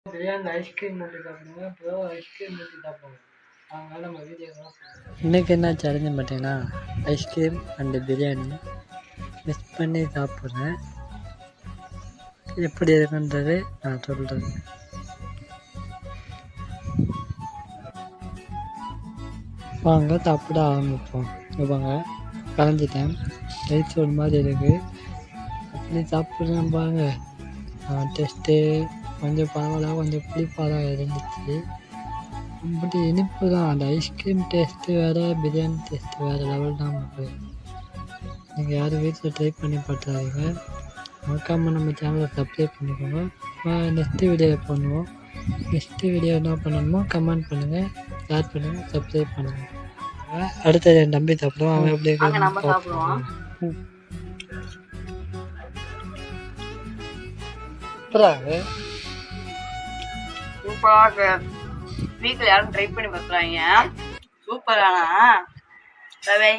Biryani ice cream ஊற்றி சாப்பிடுங்க, bro ice cream ஊற்றி சாப்பிடுங்க. அதனால நம்ம வீடியோலாம் இன்றைக்கி என்ன சேலஞ்சு பார்த்தீங்கன்னா ஐஸ்கிரீம் அண்டு பிரியாணி மிக்ஸ் பண்ணி சாப்பிட்றேன். எப்படி இருக்குன்றது நான் சொல்கிறேன். வாங்க சாப்பிட ஆரம்பிப்போம். வாங்க கலந்துட்டேன், ரைஸ் ஒரு மாதிரி இருக்குது, அப்படி சாப்பிட்றேன் பாருங்க. டேஸ்ட்டு கொஞ்சம் பரவாயில்ல, கொஞ்சம் புளிப்பாக தான் இருந்துச்சு. அப்படி இனிப்பு தான். அந்த ஐஸ்கிரீம் டேஸ்ட்டு வேறு, பிரியாணி டேஸ்ட்டு வேறு லெவல் தான் நமக்கு. நீங்கள் யாரும் வீட்டில் ட்ரை பண்ணி பார்த்துறாதீங்க. மறக்காமல் நம்ம சேனலை சப்ஸ்கிரைப் பண்ணிக்கோங்க. நெக்ஸ்ட்டு வீடியோவில் பண்ணுவோம். நெக்ஸ்ட்டு வீடியோ என்ன பண்ணணுமோ கமெண்ட் பண்ணுங்கள், ஷேர் பண்ணுங்கள், சப்ஸ்கிரைப் பண்ணுங்கள். அடுத்தது என் தம்பி சாப்பிடுவோம். அவன் எப்படி சாப்பிடுவான். சூப்பராக வீட்டில் யாரும் ட்ரை பண்ணி பார்க்குறாங்க. சூப்பரானா. பை.